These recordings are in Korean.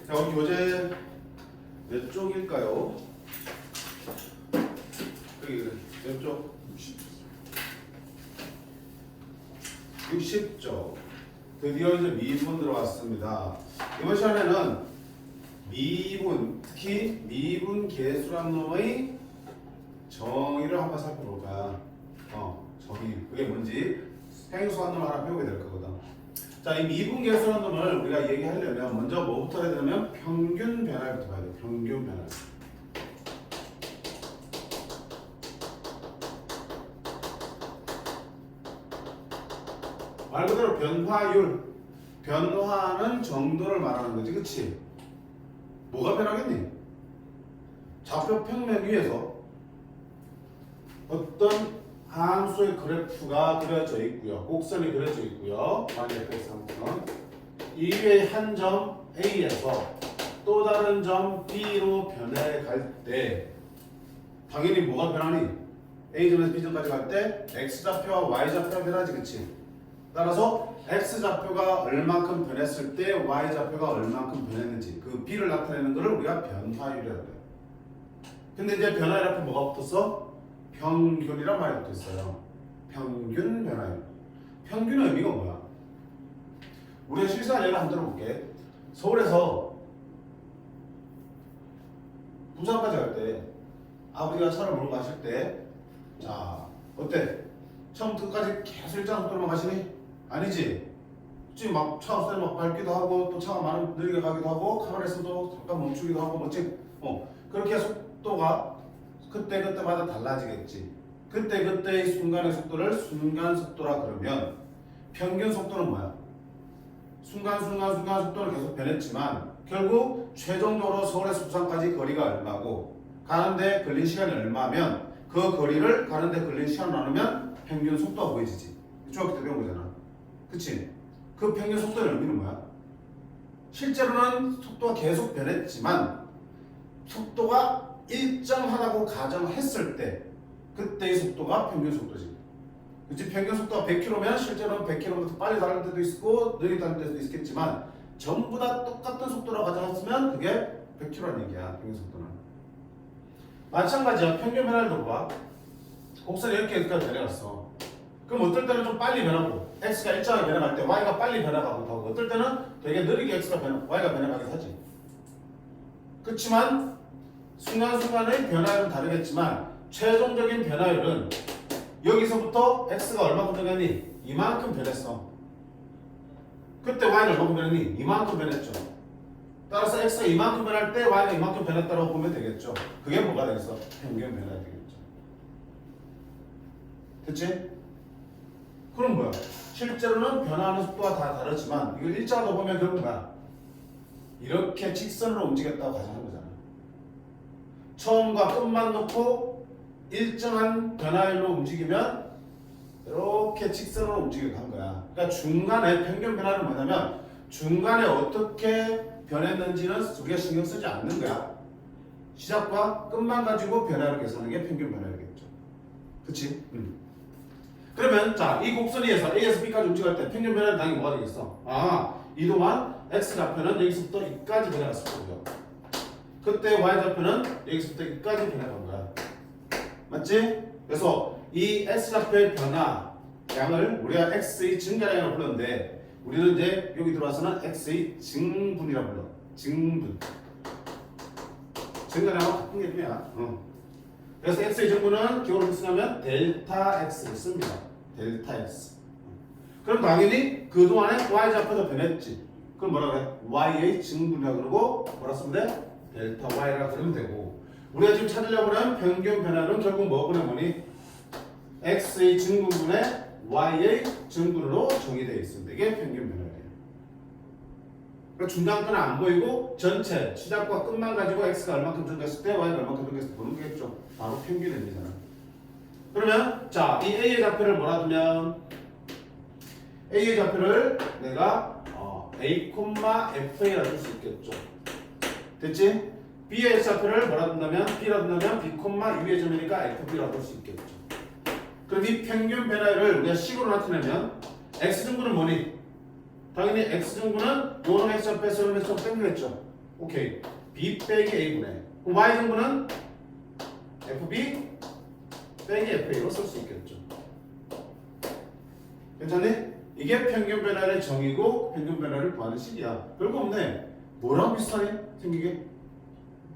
자, 우리 교재 몇 쪽일까요? 여기 몇 쪽? 60쪽. 드디어 이제 미분 들어왔습니다. 이번 시간에는 미분, 특히 미분 계수란 놈의 정의를 한번 살펴볼까. 정의. 그게 뭔지 행수한 놈 하나 배우게 될 거거든. 자, 이 미분 계수란 놈을 우리가 얘기하려면 먼저 뭐부터 해야 되냐면 평균 변화부터 봐야 돼. 평균 변화. 말 그대로 변화율, 변화하는 정도를 말하는 거지, 그치? 뭐가 변하겠니? 좌표 평면 위에서 어떤 함수의 그래프가 그려져 있고요. 곡선이 그려져 있고요. y-fx 함수는 이 위에 한 점 A에서 또 다른 점 B로 변해갈 때 당연히 뭐가 변하니? A점에서 B점까지 갈 때 X좌표와 Y좌표가 변하지, 그치? 따라서 X좌표가 얼만큼 변했을 때 Y좌표가 얼만큼 변했는지 그 B를 나타내는 것을 우리가 변화율이라고 해요. 근데 이제 변화율 앞에 뭐가 붙었어? 평균이란 말이 붙어있어요. 평균 변화율. 평균의 의미가 뭐야? 우리가 실생활 예를 한번 들어볼게. 서울에서 부산까지 갈 때 아버지가 차를 몰고 가실 때 자, 어때? 처음부터 끝까지 계속 일정 속도로만 가시니? 아니지. 지금 막 차 없을 때 막 밟기도 하고 또 차가 많은 느리게 가기도 하고 카메라에서도 잠깐 멈추기도 하고 뭐지? 그렇게 속도가 그때마다 달라지겠지. 그때의 순간의 속도를 순간 속도라 그러면 평균 속도는 뭐야? 순간 속도는 계속 변했지만 결국 최종적으로 서울에서 부산까지 거리가 얼마고 가는데 걸린 시간이 얼마면 그 거리를 가는데 걸린 시간 나누면 평균 속도가 보여지지. 중학교 때 배운 거잖아. 그치? 그 평균 속도의 의미는 뭐야? 실제로는 속도가 계속 변했지만 속도가 일정하다고 가정했을 때 그때의 속도가 평균 속도지. 그치? 평균 속도가 100km면 실제로는 100km부터 빨리 다닐 때도 있고 느리게 다닐 때도 있겠지만 전부 다 똑같은 속도라고 가정했으면 그게 100km라는 얘기야. 평균 속도는. 마찬가지야. 평균 변화를 봐. 곡선이 이렇게 여기까지 내려갔어. 그럼 어떨 때는 좀 빨리 변하고 x가 일정하게 변해갈 때 y가 빨리 변해가기도 하고 어떨 때는 되게 느리게 y가 변해가기도 하지. 그렇지만 순간순간의 변화율은 다르겠지만 최종적인 변화율은 여기서부터 x가 얼마큼 변했니? 이만큼 변했어. 그때 y는 얼마큼 변했니? 이만큼 변했죠. 따라서 x가 이만큼 변할 때 y가 이만큼 변했다고 보면 되겠죠. 그게 뭐가 되겠어? 평균 변화가 되겠죠. 됐지? 그럼 뭐야? 실제로는 변화하는 속도가 다 다르지만 이걸 일자로 보면 결국 뭐야? 이렇게 직선으로 움직였다고 가정한 거잖아. 처음과 끝만 놓고 일정한 변화율로 움직이면 이렇게 직선으로 움직여 간 거야. 그러니까 중간에 평균 변화는 뭐냐면 중간에 어떻게 변했는지는 우리가 신경 쓰지 않는 거야. 시작과 끝만 가지고 변화를 계산하는 게 평균 변화율이겠죠. 그치? 그러면 자, 이 곡선 위에서 A에서 B까지 움직일 때 평균 변화는 당연히 뭐가 되겠어? 이동안 X좌표는 여기서부터 이까지 변해갔을 거고요. 그때 Y좌표는 여기서부터 이까지 변해간 거야. 맞지? 그래서 이 X좌표의 변화 양을 우리가 X의 증가량이라고 불렀는데 우리는 이제 여기 들어와서는 X의 증분이라고 불러. 증분. 증가량하고 같은 개념이야. 그래서 X의 증분은 기호로 쓰면 델타 X를 씁니다. 델타 X. 그럼 당연히 그동안에 Y좌표도 변했지. 그럼 뭐라 그래? Y의 증분이라고 그러고 뭐라 쓰면 돼? 델타 Y라고 그러면 되고 우리가 지금 찾으려고 하는 평균 변화는 결국 뭐분의 뭐니? X의 증분분의 Y의 증분으로 정의되어 있습니다. 이게 평균 변화예요. 그러니까 중간끈은 안 보이고 전체 시작과 끝만 가지고 X가 얼마큼 증가했을 때 Y가 얼마큼 증가했을 때 보는 거겠죠. 바로 평균 의미잖아. 그러면 자, 이 A의 좌표를 뭐라 두면 A의 좌표를 내가 A, FA라 줄 수 있겠죠. 됐지? B의 좌표를 뭐라 둔다면 B라 둔다면 B, 위의 점이니까 FB라고 볼 수 있겠죠. 그럼 이 평균 변화율을 우리가 식으로 나타내면 X증분은 뭐니? 당연히 X증분은 요놈 X좌표, 요놈 X좌표 땡기겠죠. 오케이. B 빼기 A분의 Y 정도는 FB 빼기 FA로 쓸 수 있겠죠. 괜찮니? 이게 평균 변화의 정의고 평균 변화를 구하는 식이야. 별거 없네. 뭐랑 비슷하네? 생기게?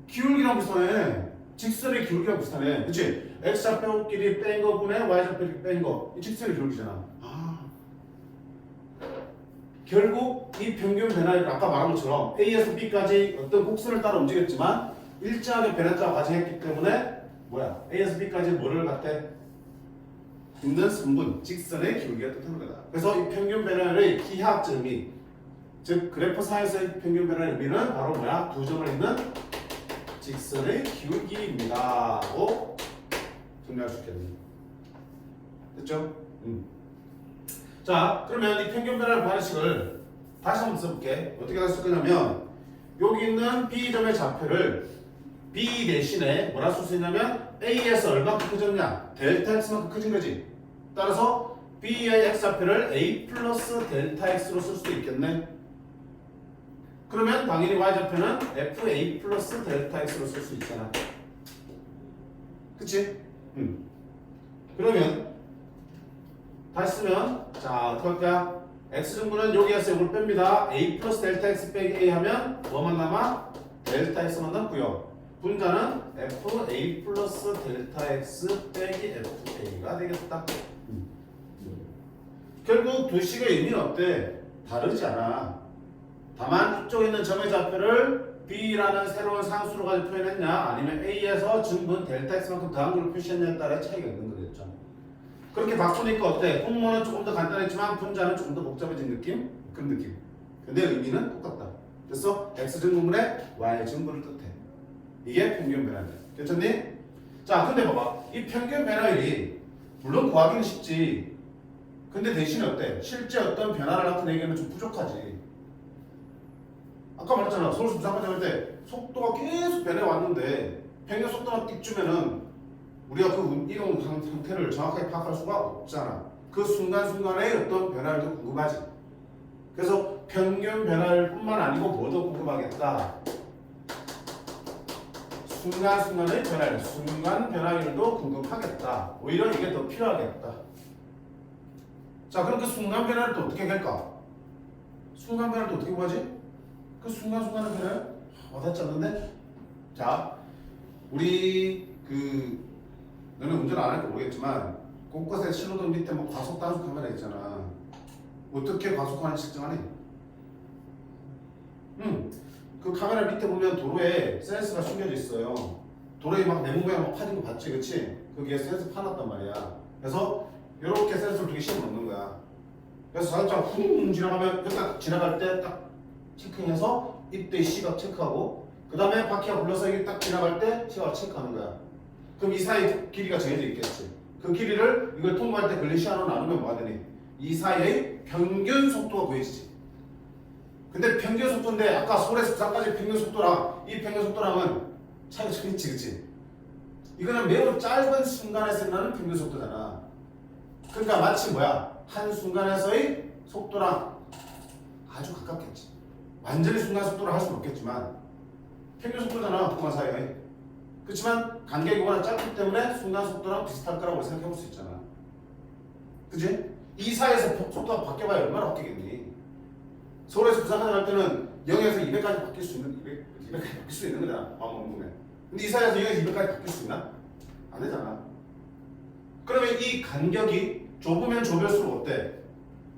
기울기랑 비슷하네. 직선의 기울기랑 비슷하네. 그치? X좌표끼리 뺀 거분의 Y좌표끼리 뺀 거. 이 직선의 기울기잖아. 결국 이 평균 변화를 아까 말한 것처럼 A에서 B까지 어떤 곡선을 따라 움직였지만 일정하게 변했다고 가정했기 때문에 뭐야? A에서 B까지 뭐를 갖대? 있는 선분, 직선의 기울기가 뜻하는 거다. 그래서 이 평균 변화의 기하학적 의미, 즉 그래프상에서의 평균 변화의 의미는 바로 뭐야? 두 점을 잇는 직선의 기울기입니다. 라고 정리할 수 있겠네. 됐죠? 자, 그러면 이 평균 변화의 방식을 다시 한번 써볼게. 어떻게 다시 쓸 거냐면 여기 있는 B점의 좌표를 B 대신에 뭐라 쓸 수 있냐면 A에서 얼마큼 커졌냐? 델타 X만큼 커진 거지. 따라서 B의 X좌표를 A 플러스 델타 X로 쓸 수도 있겠네. 그러면 당연히 Y좌표는 FA 플러스 델타 X로 쓸 수 있잖아. 그치? 그러면 다시 쓰면 자 어떻게 할까? X증분은 여기에서 이걸 뺍니다. A 플러스 델타 X 빼기 A 하면 뭐만 남아? 델타 X만 남고요. 분자는 FA 플러스 델타 X 빼기 FA가 되겠다. 결국 두 식의 의미는 어때? 다르지 않아. 다만 이쪽에 있는 점의 좌표를 B라는 새로운 상수로 가지고 표현했냐 아니면 A에서 증분 델타 X만큼 더한 걸로 표시했냐에 따라 차이가 있는 거겠죠. 그렇게 바꾸니까 어때? 분모는 조금 더 간단했지만 분자는 조금 더 복잡해진 느낌? 그런 느낌. 근데 의미는 똑같다. 그래서 X증분분의 Y증분을 뜻해. 이게 평균 변화율. 괜찮니? 자, 근데 봐봐. 이 평균 변화율이 물론 구하기는 쉽지. 근데 대신에 어때? 실제 어떤 변화를 나타내기에는 좀 부족하지. 아까 말했잖아. 서울시 부산까지 할 때 속도가 계속 변해왔는데 평균 속도만 띡 주면은 우리가 그 이동 상태를 정확하게 파악할 수가 없잖아. 그 순간순간의 어떤 변화율도 궁금하지. 그래서 평균 변화율뿐만 아니고 뭐도 궁금하겠다. 순간순간의 변화율, 순간 변화율도 궁금하겠다. 오히려 이게 더 필요하겠다. 자, 그럼 그 순간 변화를 또 어떻게 할까? 순간 변화를 또 어떻게 구하지? 그 순간순간의 변화율? 와닿지 않는데? 자, 우리 너는 운전 안 할까 모르겠지만 곳곳에 신호등 밑에 뭐 과속 단속 카메라 있잖아. 어떻게 과속하는지 측정하니? 그 카메라 밑에 보면 도로에 센서가 숨겨져 있어요. 도로에 막 네모 모양 막 파진 거 봤지, 그렇지? 거기에 센서 파놨단 말이야. 그래서 이렇게 센서를 두 개씩 넣는 거야. 그래서 자동차가 훅 지나가면 딱 지나갈 때 딱 체크해서 이때 시각 체크하고 그 다음에 바퀴가 굴러서 이게 딱 지나갈 때 시각 체크하는 거야. 그럼 이 사이 길이가 정해져 있겠지. 그 길이를 이걸 통과할 때 걸린 시간으로 나누면 뭐가 되니? 이 사이의 평균 속도가 구해지지. 근데 평균 속도인데 아까 서울에서 부산까지 평균 속도랑 이 평균 속도랑은 차이가 좀 있지, 그치? 이거는 매우 짧은 순간에서 일어나는 평균 속도잖아. 그러니까 마치 뭐야? 한 순간에서의 속도랑 아주 가깝겠지. 완전히 순간 속도를 할 수는 없겠지만 평균 속도잖아, 동안 사이에. 그렇지만 간격이 워낙 짧기 때문에 순간 속도랑 비슷할 거라고 생각해 볼 수 있잖아. 그치? 이 사이에서 속도가 바뀌어봐야 얼마나 바뀌겠니? 서울에서 부산까지 갈 때는 0에서 200까지 바뀔 수 있는 200까지 바뀔 수 있는 거잖아. 마음먹으면. 근데 이 사이에서 0에서 200까지 바뀔 수 있나? 안 되잖아. 그러면 이 간격이 좁으면 좁을수록 어때?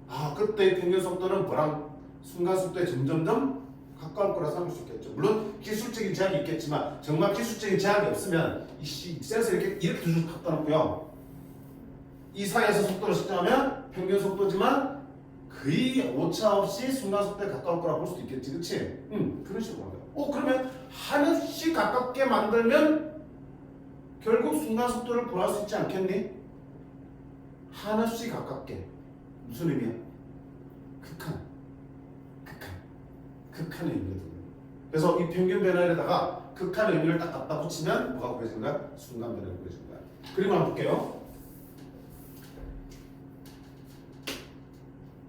아, 그때 평균 속도는 뭐랑 순간 속도에 점점점 가까울 거라 생각할 수 있겠죠. 물론 기술적인 제약이 있겠지만 정말 기술적인 제약이 없으면 이 센서 이렇게 쭉 갖다 놓고요. 이 사이에서 속도를 측정하면 평균 속도지만 거의 오차 없이 순간 속도에 가까울 거라 볼 수도 있겠지, 그렇지? 그런 식으로 보는 거야. 그러면 하나씩 가깝게 만들면 결국 순간 속도를 구할 수 있지 않겠니? 하나씩 가깝게. 무슨 의미야? 극한의 의미거든. 그래서 이 평균 변화에다가 극한의 의미를 딱 갖다 붙이면 뭐가 구해지는 거야? 순간 변화가 구해지는 거야. 그림 한번 볼게요.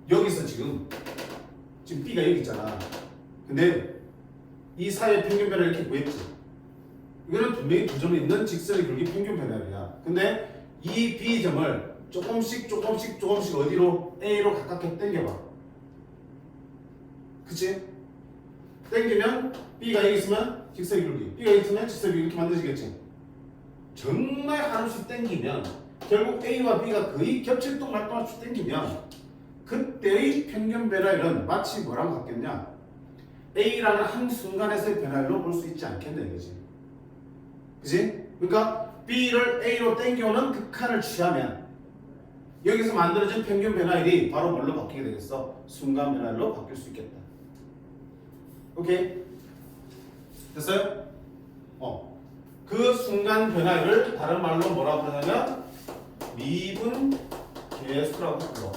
여기서 지금 B가 여기 있잖아. 근데 이 사이의 평균 변화를 이렇게 구했지. 이거는 분명히 두 점이 있는 직선의 길이 평균 변화야. 근데 이 B점을 조금씩 어디로? A로 가깝게 당겨봐. 그치? 당기면 B가 여기 있으면 직선의 길이, B가 여기 있으면 직선의 길이 이렇게 만들어지겠지. 정말 한없이 당기면 결국 A와 B가 거의 겹칠 동 말 동 없이 당기면 그때의 평균 변화율은 마치 뭐랑 같겠냐? A라는 한 순간에서의 변화율로 볼 수 있지 않겠냐 이거지. 그지? 그러니까 B를 A로 당겨오는 극한을 취하면 여기서 만들어진 평균 변화율이 바로 뭘로 바뀌게 되겠어? 순간 변화율로 바뀔 수 있겠다. 오케이? 됐어요? 그 순간 변화율을 다른 말로 뭐라고 부르냐면 미분 계수라고 불러.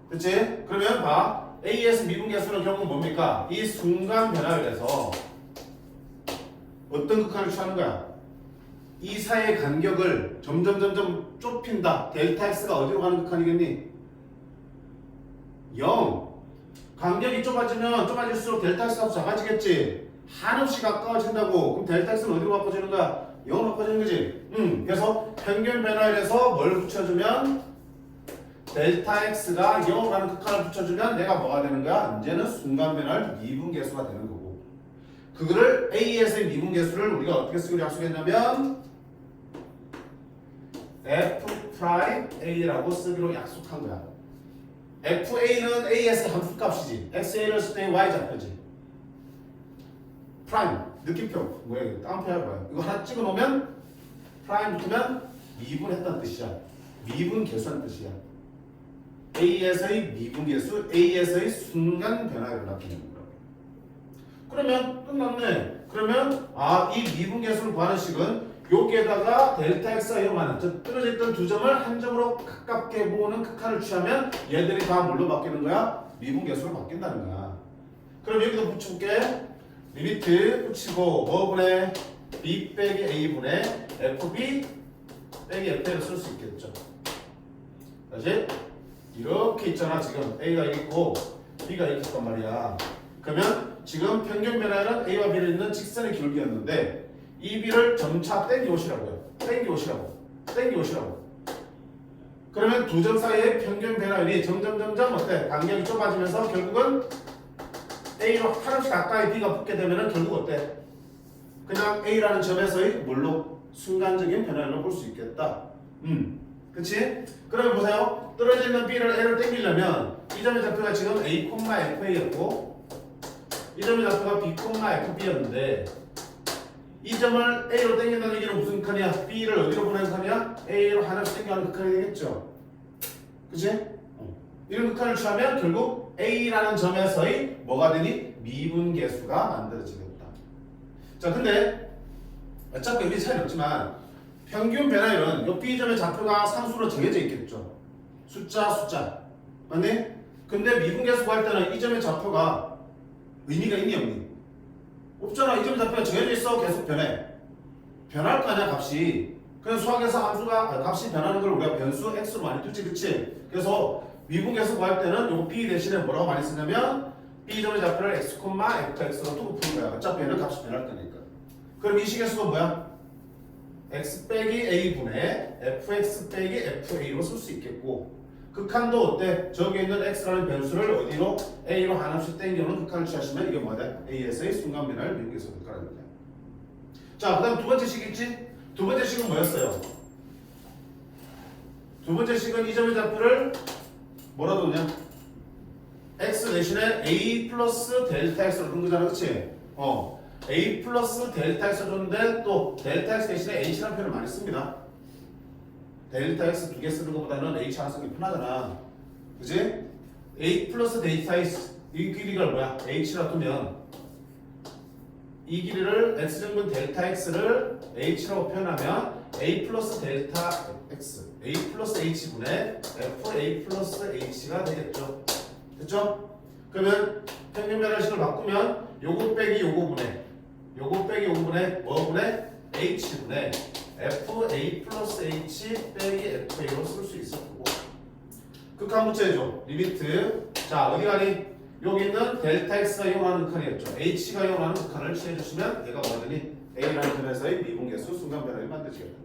그치? 그러면 봐. AS 미분계수는 결국 뭡니까? 이 순간 변화율에서 어떤 극한을 취하는 거야? 이 사이의 간격을 점점 좁힌다. 델타 X가 어디로 가는 극한이겠니? 0. 간격이 좁아질수록 델타 X가 작아지겠지. 한없이 가까워진다고. 그럼 델타 X는 어디로 바꿔지는 거야? 0으로 바꿔지는 거지. 그래서 평균 변화율에서 뭘 붙여주면 델타 X가 0으로 가는 극한을 붙여주면 내가 뭐가 되는 거야? 이제는 순간 변화율 미분계수가 되는 거고. 그거를 A에서의 미분계수를 우리가 어떻게 쓰기로 약속했냐면 F'A라고 쓰기로 약속한 거야. FA는 A에서의 함수값이지. XA를 쓸 때 Y좌표지. 프라임, 느낌표. 뭐야 이거? 다운표야 뭐야? 이거 하나 찍어놓으면 프라임 붙으면 미분했다는 뜻이야. 미분계수라는 뜻이야. A에서의 미분계수, A에서의 순간 변화율을 나타내는 거라고. 그러면 끝났네. 그러면 이 미분계수를 구하는 식은 여기에다가 델타 X가 0하는 즉 떨어져 있던 두 점을 한 점으로 가깝게 모으는 극한을 취하면 얘들이 다 뭘로 바뀌는 거야? 미분계수로 바뀐다는 거야. 그럼 여기도 붙여볼게. 리미트 붙이고 뭐분의 B 빼기 A분의 FB 빼기 FA를 쓸 수 있겠죠. 다시 이렇게 있잖아. 지금 A가 여기 있고 B가 여기 있단 말이야. 그러면 지금 평균 변화율은 A와 B를 있는 직선의 기울기였는데 이 B를 점차 땡겨오시라고요. 땡겨오시라고. 그러면 두 점 사이의 평균 변화율이 점점 어때? 간격이 좁아지면서 결국은 A로 하나씩 가까이 B가 붙게 되면은 결국 어때? 그냥 A라는 점에서의 뭘로? 순간적인 변화율로 볼 수 있겠다. 그치? 그러면 보세요. 떨어져 있는 B를 A로 땡기려면 이 점의 좌표가 지금 A, FA였고 이 점의 좌표가 B, FB였는데 이 점을 A로 땡긴다는 얘기는 무슨 극한이야? B를 어디로 보내는 극한이야? A로 하나씩 땡겨가는 극한이 되겠죠. 그치? 이런 극한을 취하면 결국 A라는 점에서의 뭐가 되니? 미분계수가 만들어지겠다. 자, 근데 어차피 의미 차이는 없지만 평균 변화율은 이 B점의 좌표가 상수로 정해져 있겠죠. 숫자. 맞니? 근데 미분계수 구할 때는 이 점의 좌표가 의미가 있니 없니? 없잖아. 이 점의 좌표가 정해져 있어. 계속 변할 거 아니야 값이. 그래서 수학에서 값이 변하는 걸 우리가 변수 x로 많이 두지. 그치? 그래서 미분계수 구할 때는 요 B 대신에 뭐라고 많이 쓰냐면 B점의 좌표를 x, fx로 두고 푸는 거야. 어차피 얘는 값이 변할 거니까. 그럼 이 식의 수가 뭐야? x 빼기 a분의 fx 빼기 fa로 쓸 수 있겠고 극한도 어때? 저기에 있는 x라는 변수를 어디로? a로 하나씩 땡겨오는 극한을 취하시면 이게 뭐다? a에서의 순간 변화를 미분계수 극한을 거야. 자, 그 다음 두 번째 식 있지? 두 번째 식은 뭐였어요? 두 번째 식은 이 점의 좌표를 뭐라 뒀냐? x 대신에 a 플러스 델타 x로 둔 거잖아. 그치? a 플러스 델타 x로 줬는데 또 델타 x 대신에 h라는 표현을 많이 씁니다. 델타 x 두 개 쓰는 것보다는 h 하나 쓰는 게 편하잖아. 그치? a 플러스 델타 x 이 길이가 뭐야? h라 두면 이 길이를 x제곱은 델타 x를 h라고 표현하면 a 플러스 델타 x a 플러스 h분의 fa 플러스 h가 되겠죠. 됐죠? 그러면 평균 변화식을 바꾸면 요거 빼기 요거분의 뭐분의 h분의 fa 플러스 h 빼기 fa로 쓸 수 있을 거고 극한 붙여야죠. 리미트. 자, 어디 가니? 여기 있는 델타 x가 이용하는 극한이었죠. h가 이용하는 극한을 취해주시면 얘가 뭐하더니 a라는 점에서의 미분계수 순간 변화를 만들어지겠다.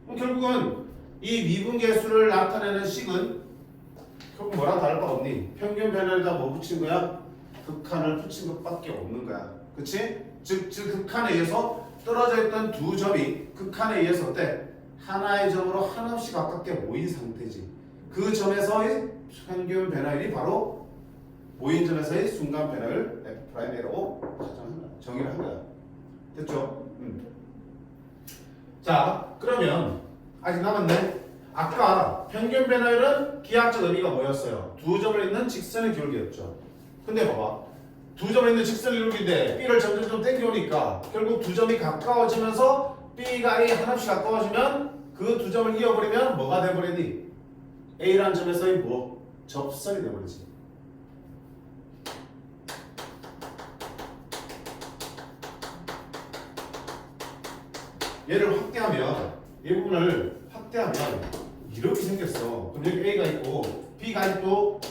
그럼 결국은 이 미분계수를 나타내는 식은 결국 뭐랑 다를 바 없니? 평균 변화에다 뭐 붙인 거야? 극한을 붙인 것밖에 없는 거야. 그치? 즉 극한에 의해서 떨어져 있던 두 점이 극한에 의해서 어때? 하나의 점으로 한없이 가깝게 모인 상태지. 그 점에서의 평균 변화율이 바로 모인 점에서의 순간 변화율 F'A라고 가정한 거야. 정의를 한 거야. 됐죠? 자, 그러면 아직 남았네. 아까 평균 변화율은 기하학적 의미가 뭐였어요? 두 점을 잇는 직선의 기울기였죠. 근데 봐봐. 두 점에 있는 직선의 기울기인데 B를 점점 당겨오니까 결국 두 점이 가까워지면서 B가 A 하나씩 가까워지면 그 두 점을 이어버리면 뭐가 돼버리니? A라는 점에서의 뭐? 접선이 돼버리지. 얘를 확대하면 이 부분을 확대하면 이렇게 생겼어. 그럼 여기 A가 있고 B가 있고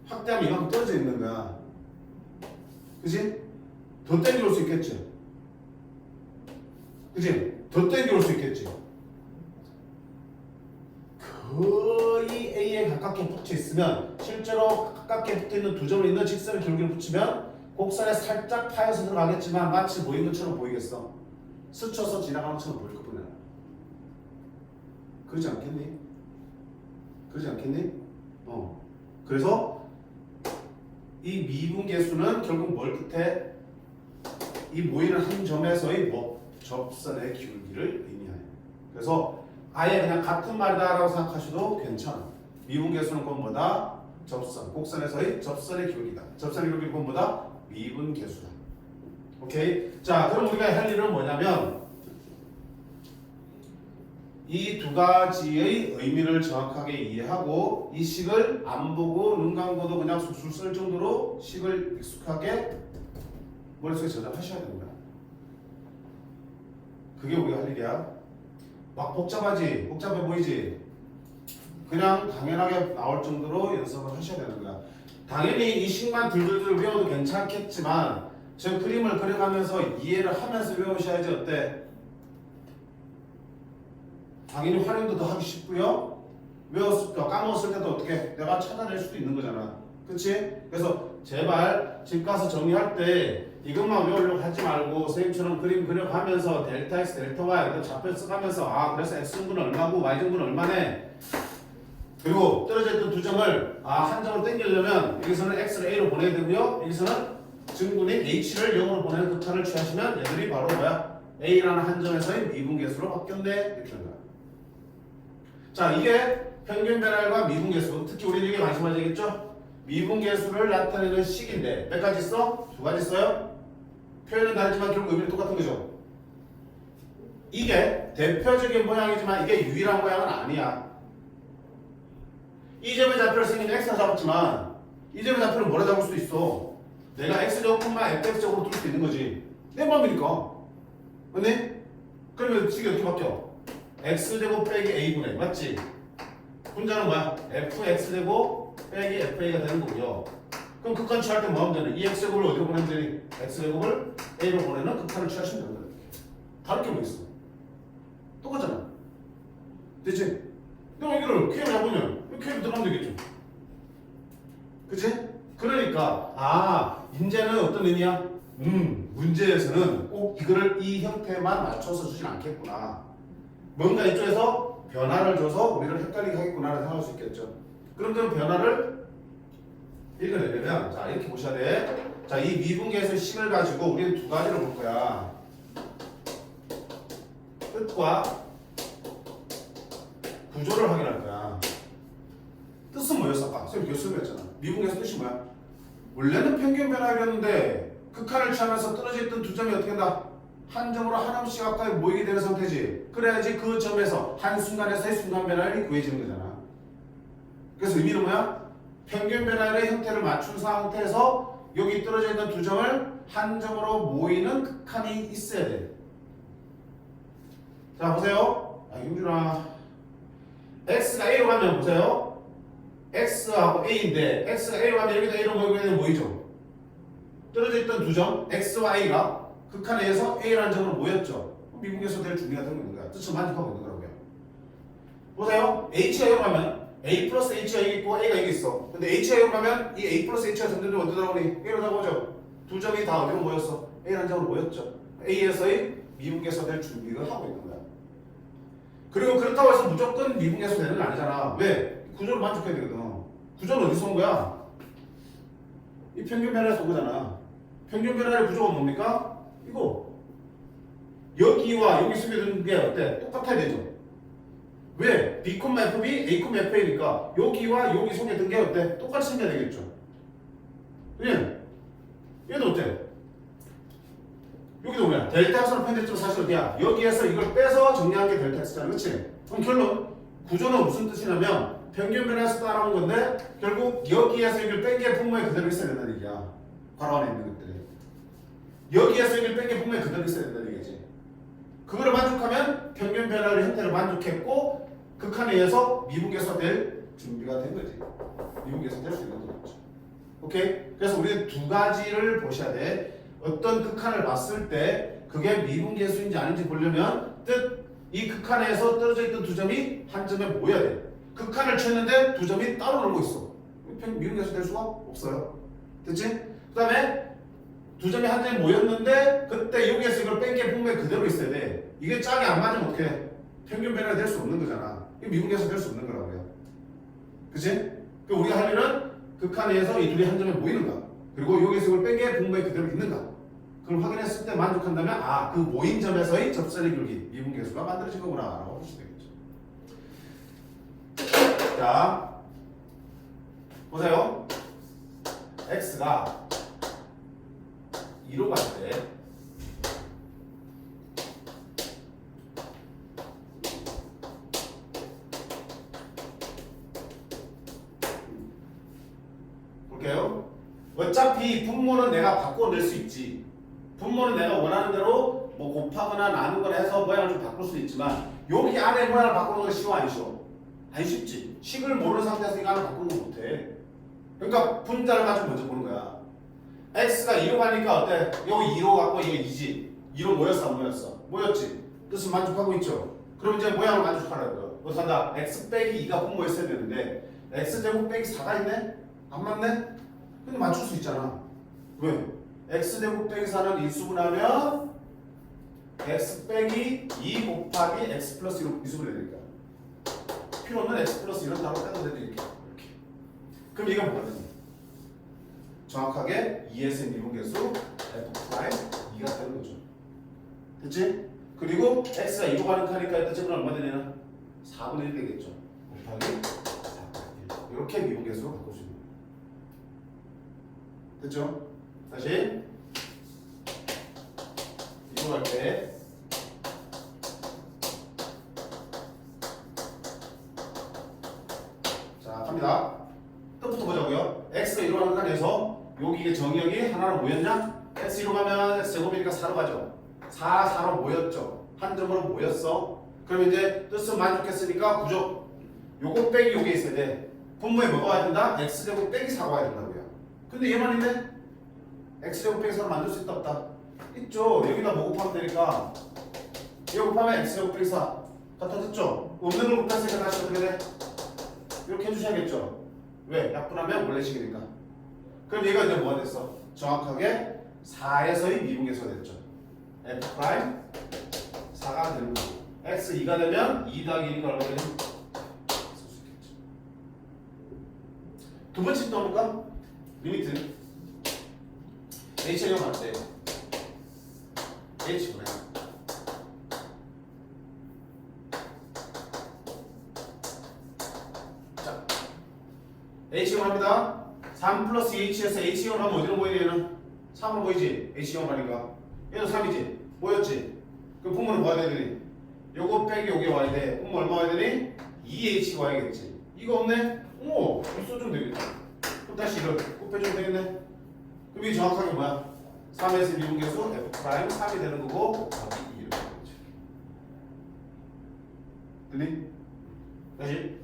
확대하면 이만큼 떨어져 있는 거야. 그치? 더 당겨올 수 있겠지? 그치? 더 당겨올 수 있겠지? 거의 A에 가깝게 붙어 있으면 실제로 가깝게 붙어 있는 두 점을 있는 직선의 기울기를 붙이면 곡선에 살짝 파여서 들어가겠지만 마치 모인 것처럼 보이겠어. 스쳐서 지나가는 것처럼 보일 것뿐이야. 그러지 않겠니? 그러지 않겠니? 그래서 이 미분계수는 결국 뭘 뜻해? 이 모이는 한 점에서의 뭐? 접선의 기울기를 의미하여. 그래서 아예 그냥 같은 말이다라고 생각하셔도 괜찮아. 미분계수는 곧 뭐다? 접선. 곡선에서의 접선의 기울기다. 접선의 기울기는 곧 뭐다? 미분계수다. 오케이? 자, 그럼 우리가 할 일은 뭐냐면 이 두 가지의 의미를 정확하게 이해하고 이 식을 안 보고 눈 감고도 그냥 술술 쓸 정도로 식을 익숙하게 머릿속에 저장하셔야 됩니다. 그게 우리가 할 일이야. 막 복잡하지? 복잡해 보이지? 그냥 당연하게 나올 정도로 연습을 하셔야 되는 거야. 당연히 이 식만 들들들 외워도 괜찮겠지만 저 그림을 그려가면서 이해를 하면서 외우셔야지. 어때? 당연히 활용도 더 하기 쉽고요. 외웠을 때 까먹었을 때도 어떻게 내가 찾아낼 수도 있는 거잖아. 그치? 그래서 제발 집 가서 정리할 때 이것만 외우려고 하지 말고 선생님처럼 그림 그려가면서 델타 x, 델타 y 좌표 써가면서 아 그래서 x증분은 얼마고 y증분은 얼마네. 그리고 떨어져 있던 두 점을 한 점으로 당기려면 여기서는 x를 a로 보내야 되고요. 여기서는 증분인 h를 0으로 보내는 극한을 취하시면 얘들이 바로 뭐야? a라는 한 점에서의 미분계수로 바뀌었네. 이렇게 하는 거야. 자, 이게 평균 변화율과 미분계수. 특히 우리는 이게 관심 가지겠죠? 미분계수를 나타내는 식인데 몇 가지 써? 두 가지 써요? 표현은 다르지만 결국 의미는 똑같은 거죠. 이게 대표적인 모양이지만 이게 유일한 모양은 아니야. 이 점의 좌표를 생긴 x가 잡았지만 이 점의 좌표를 뭐라 잡을 수도 있어. 내가 x제곱만 fx제곱으로 둘 수 있는 거지. 내 마음이니까. 맞니? 그러면 식이 어떻게 바뀌어? x제곱 빼기 a분의 맞지? 분자는 뭐야? fx제곱 빼기 fa가 되는 거고요. 그럼 극한 취할 때 뭐 하면 되나? 이 x제곱을 어디로 보내면 되니? x제곱을 a로 보내는 극한을 취하시면 되는 거야. 다를 게 뭐 있어? 똑같잖아. 됐지? 내가 여기를 K를 잡으면 K로 들어가면 되겠죠. 그치? 그러니까 이제는 어떤 의미야? 문제에서는 꼭 이거를 이 형태만 맞춰서 주진 않겠구나. 뭔가 이쪽에서 변화를 줘서 우리를 헷갈리게 하겠구나라는 생각할 수 있겠죠. 그럼 그 변화를 읽어내려면 자 이렇게 보셔야 돼. 자, 이 미분계에서 식을 가지고 우리는 두 가지를 볼 거야. 뜻과 구조를 확인할 거야. 뜻은 뭐였어? 아까 선생님 교수님이었잖아. 미분계에서 뜻이 뭐야? 원래는 평균 변화율이었는데 극한을 취하면서 떨어져 있던 두 점이 어떻게 된다? 한 점으로 한없이 가까이 모이게 되는 상태지. 그래야지 그 점에서 한순간에서의 순간 변화율이 구해지는 거잖아. 그래서 의미는 뭐야? 평균 변화율의 형태를 맞춘 상태에서 여기 떨어져 있는 두 점을 한 점으로 모이는 극한이 있어야 돼. 자, 보세요. 윤준아, x가 a로 가면 보세요. x하고 a인데 x가 a로 가면 여기다 a로 모이면 뭐이죠? 떨어져 있던 두 점 x와 a가 극한에 의해서 a라는 점으로 모였죠. 미분계수 될 준비가 되고 있는 거야. 뜻을 만족하고 있는 거라고요. 보세요. h가 a로 가면 a 플러스 h가 여기 있고 a가 여기 있어. 근데 h가 a로 가면 이 a 플러스 h가 점점 어디로 나오니? a로 나오죠. 두 점이 다 어디로 모였어? a라는 점으로 모였죠. a에서의 미분계수 될 준비를 하고 있는 거야. 그리고 그렇다고 해서 무조건 미분계수 되는 건 아니잖아. 왜? 구조를 만족해야 되거든. 구조는 어디서 온 거야? 이 평균 변화에서 온 거잖아. 평균 변화의 구조가 뭡니까? 이거. 여기와 여기 스며드는 게 어때? 똑같아야 되죠. 왜? B, FB, A, FA니까 여기와 여기 속에 든 게 어때? 똑같이 생겨야 되겠죠. 예. 얘도 어때? 여기도 뭐야? 델타 X는 편집점 사실 어디야? 여기에서 이걸 빼서 정리한 게 델타 X잖아. 그치? 그럼 결론 구조는 무슨 뜻이냐면 평균 변화에서 따라온 건데 결국 여기에서 여기를 뺀 게 분모에 그대로 있어야 된다는 얘기야. 괄호 안에 있는 것들이. 여기에서 여기를 뺀 게 분모에 그대로 있어야 된다는 얘기지. 그거를 만족하면 평균 변화의 형태를 만족했고 극한에 의해서 미분계수가 될 준비가 된 거지. 미분계수가 될 수 있는 거죠. 오케이? 그래서 우리는 두 가지를 보셔야 돼. 어떤 극한을 봤을 때 그게 미분계수인지 아닌지 보려면 이 극한에서 떨어져 있던 두 점이 한 점에 모여야 돼. 극한을 쳤는데 두 점이 따로 놀고 있어. 미분계수 될 수가 없어요. 됐지? 그 다음에 두 점이 한 점에 모였는데 그때 여기에서 이걸 뺀 게 분명히 그대로 있어야 돼. 이게 짝이 안 맞으면 어떻게 해? 평균 변화가 될 수 없는 거잖아. 이게 미분계수 될 수 없는 거라고요. 그치? 그 우리가 할 일은 극한에서 이 둘이 한 점에 모이는가 그리고 여기에서 이걸 뺀 게 분모에 그대로 있는가 그걸 확인했을 때 만족한다면 아, 그 모인 점에서의 접선의 길기 미분계수가 만들어진 거구나 라고 볼 수 되겠죠. 자 보세요. x가 2로 갈 때 볼게요. 어차피 분모는 내가 바꿔낼 수 있지. 분모는 내가 원하는 대로 뭐 곱하거나 나누거나 해서 모양을 좀 바꿀 수 있지만 여기 안에 모양을 바꾸는 건 쉬워 안 쉬워? 안 쉽지. 식을 모르는 상태에서 이 안을 바꾸는 건 못해. 그러니까 분자를 가지고 먼저 보는 거야. x가 2로 가니까 어때? 여기 2로 갖고 이게 2지. 2로 모였어 안 모였어? 모였지. 뜻을 만족하고 있죠. 그럼 이제 모양을 만족하라고요. 그래서 한다. x 빼기 2가 분모였어야 되는데 x제곱 빼기 4가 있네? 안 맞네? 근데 맞출 수 있잖아. 왜? x제곱 빼기 4는 인수분하면 x 빼기 2 곱하기 x 플러스 1로 인수분해야 되니까 필요 없는 x 플러스 1은 따로 빼도 되니까 이렇게. 그럼 이건 뭐거든? 정확하게 2에서 미분계수 f'2가 되는 거죠. 됐지? 그리고 x가 2로 가니까 일단 제곱은 얼마 되냐면 4분의 1 되겠죠. 곱하기 4분의 1 이렇게 미분계수로 바꿀 수 있는 거예요. 됐죠? 다시 2로 갈 때 자 갑니다. 뜻부터 보자고요. x가 1로 가는 칸에서 여기 이게 정의역이 하나로 모였냐? x 1로 가면 x제곱이니까 4로 가죠. 4로 모였죠. 한 점으로 모였어. 그럼 이제 뜻은 만족했으니까 구조 요거 빼기 요게 있어야 돼. 분모에 뭐가 와야 된다? x제곱 빼기 4가 와야 된다고요. 근데 얘만 있네? x제곱 빼기 4로 만들 수 있다 없다? 있죠. 여기다 뭐 곱하면 되니까 이거 곱하면 x제곱 빼기 4 같아졌죠? 없는 걸 곱했으니까 다시 어떻게 돼? 이렇게 해주셔야겠죠. 왜? 약분하면 원래식이니까. 그럼 얘가 이제 뭐가 됐어? 정확하게 4에서의 미분계수가 됐죠. f' 4가 되는 거고 x 2가 되면 2 더하기 1이 얼마 되는 쓸 수 있겠죠. 두 번째 넣어볼까? 리미트 h가 맞대. h 뭐야? 자, h가 합니다. 3 플러스 h에서 h가 하면 어디로 모이냐 얘는? 3으로 모이지? h가 가니까 얘도 3이지? 모였지? 그 분모는 뭐 해야 되니? 요거 빼기 요게 와야 돼. 분모 얼마 와야 되니? 2h가 와야겠지. 이거 없네? 오! 써주면 되겠지. 그럼 다시 이걸 곱해주면 되겠네. 그럼 이게 정확하게 뭐야? 3에서 미분계수 f' 3이 되는 거고 곱하기 2를 되는 거지. 됐니? 그지?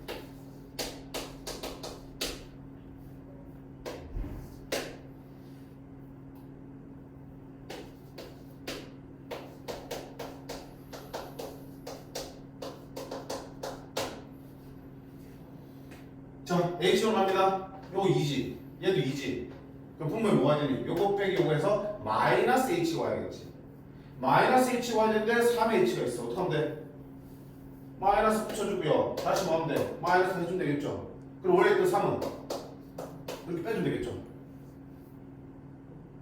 자, H로 갑니다. 요거 2지. 얘도 2지. 그럼 분모에 뭐가 되니? 요거 빼기 요거 해서 마이너스 H가 와야겠지. 마이너스 H가 와야 되는데 3H가 있어. 어떻게 하면 돼? 마이너스 붙여주고요. 다시 뭐 하면 돼? 마이너스 해주면 되겠죠. 그럼 원래 있던 3은 이렇게 빼주면 되겠죠.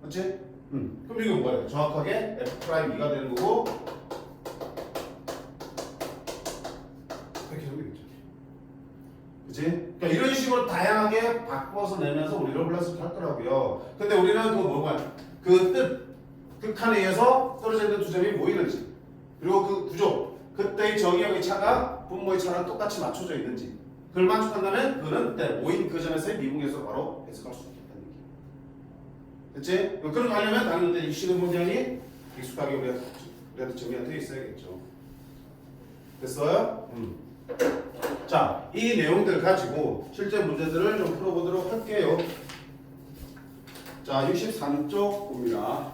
맞지? 그럼 이거 뭐예요? 정확하게 F'2가 되는 거고 이렇게 해주면 되겠죠. 그치? 그러니까 이런 식으로 다양하게 바꿔서 내면서 우리 러블레스를 할 거라고요. 근데 우리는 그 뭐가 그 뜻, 극한에 의해서 떨어져 있는 두 점이 모이는지 그리고 그 구조 그때의 정의역의 차가 분모의 차랑 똑같이 맞춰져 있는지 그걸 만족한다면 그는 그때 모인 그 점에서의 미분계수로 바로 해석할 수 있겠다는 얘기. 됐지? 그런 거 하려면 당연히 그때 유식의 문장이 익숙하게 우리한테 정리가 되어 있어야겠죠. 됐어요? 자, 이 내용들 가지고 실제 문제들을 좀 풀어보도록 할게요. 자, 63쪽 봅니다.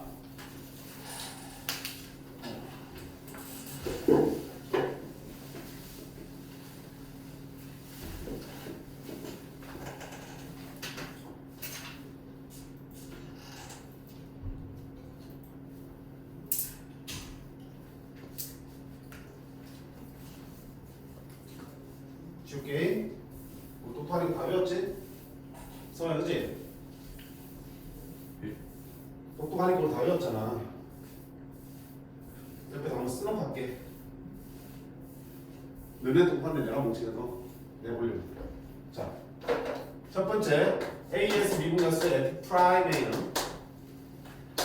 쉽게 우리 독특하게 다 배웠지? 성아 그치? 똑똑하니까 우리 다 배웠잖아. 옆에서 한번 쓰놓을게. 너네 똑똑한데 내가 뭉치라도 내가 올려. 자, 첫 번째 AS 미분계수 F'A는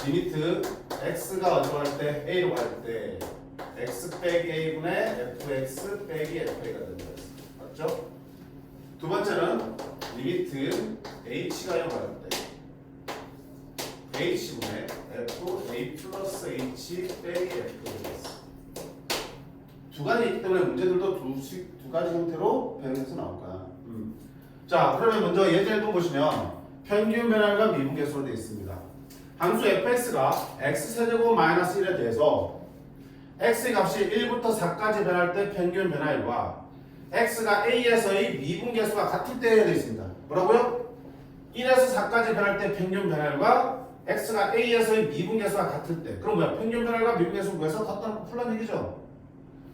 리미트 X가 어디로 갈 때? A로 갈 때 X 빼기 A분의 Fx 빼기 FA가 된다. 맞죠? 두 번째는 리미트 H가 0갈 때 H분의 F A 플러스 H 빼기 F가 되겠어. 두 가지 있기 때문에 문제들도 두 가지 형태로 변형해서 나올 거야. 자, 그러면 먼저 예제를 좀 보시면 평균 변화가 미분계수로 되어 있습니다. 함수 fx가 x세제곱 마이너스 1에 대해서 x의 값이 1부터 4까지 변할 때 평균 변화율과 x가 a에서의 미분계수가 같을 때에 되어 있습니다. 뭐라고요? 1에서 4까지 변할 때 평균 변화율과 x가 a에서의 미분계수가 같을 때. 그럼 뭐야? 평균 변화율과 미분계수 구해서 갖다 놓고 풀라는 얘기죠.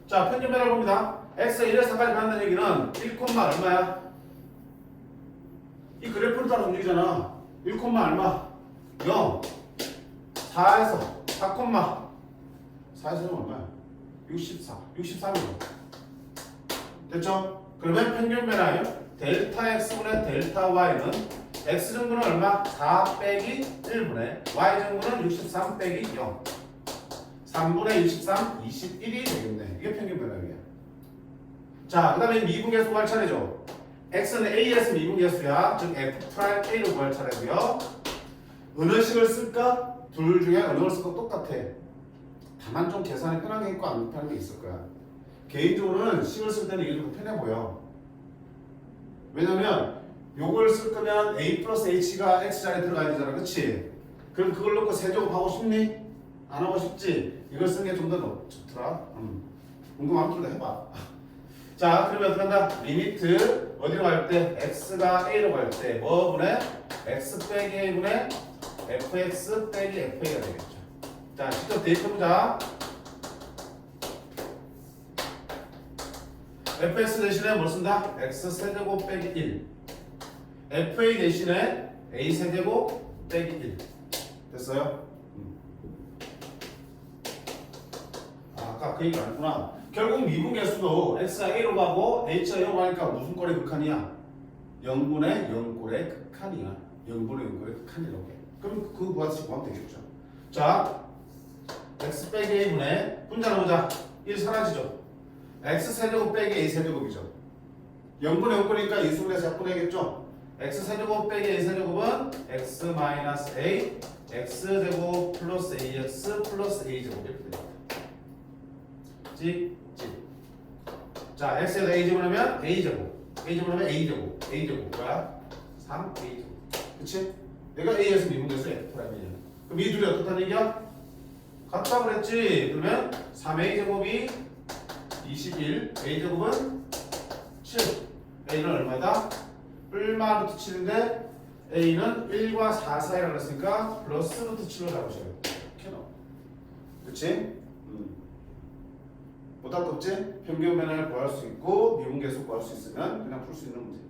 자, 평균 변화율 봅니다. x가 1에서 4까지 변한다는 얘기는 1, 얼마야? 이 그래프를 따라 움직이잖아. 1, 얼마? 0. 4에서 4에서 얼마야? 64. 63이죠. 됐죠? 그러면 평균 변화율 델타 x분의 델타 y는 x 정도는 얼마? 4 빼기 1분의 y 정도는 63 빼기 0. 3분의 63, 21이 되겠네. 이게 평균 변화율이야. 자, 그 다음에 미분계수 구할 차례죠. x는 a에서 미분계수야. 즉 f'a로 구할 차례고요. 어느 식을 쓸까? 둘 중에 어느 걸 쓸까 똑같아. 다만 좀 계산이 편한 게 있고 안 편한 게 있을 거야. 개인적으로는 식을 쓸 때는 이게 좀 편해 보여. 왜냐면 요걸 쓸 거면 a 플러스 h가 x자리에 들어가야 되잖아. 그치? 그럼 그걸 놓고 세제곱하고 싶니? 안 하고 싶지? 이걸 쓰는 게 좀 더 좋더라. 궁금하면 좀 더 해봐. 자, 그러면 어떻게 한다? 리미트 어디로 갈 때? x가 a로 갈 때 뭐분의 x 빼기 a분의 fx 빼기 fa가 되겠죠. 자, 직접 대입해보자. fx 대신에 뭘 쓴다? x 세제곱 빼기 1 fa 대신에 a 세제곱 빼기 1 됐어요? 아까 그 얘기 안 했구나. 결국 미분계수도 x가 a로 가고 h가 0으로 가니까 무슨 꼴의 극한이야? 0분의 0꼴의 극한이야. 0분의 0꼴의 극한이라고 해. 그럼 그 구하듯이 구하면 되겠죠. 자, x 빼기 a분의 분자 넣어보자. 1 사라지죠. x 세제곱 빼기 a 세제곱이죠. 0분의 0꼴이니까 2분의 4분의 하겠죠. x 세제곱 빼기 a 세제곱은 x 마이너스 a x 제곱 플러스 ax 플러스 a 제곱 이렇게 됩니다. 지? 자, x에다 a제곱을 하면 a제곱. a제곱을 하면 a제곱. a제곱. 뭐야? 3a제곱. 그치? 내가 a에서 미분돼서 f'이야. 그럼 이 둘이 어떻다는 얘기야? 같다 그랬지? 그러면 3a제곱이 21, a제곱은 7. a는 얼마다? 얼마 루트 7인데 a는 1과 4 사이라 그랬으니까 플러스 루트 7로 잡으셔야 돼. 이렇게 나와. 그치? 못 할 거 없지? 평균 변화를 구할 수 있고 미분계수 구할 수 있으면 그냥 풀 수 있는 문제.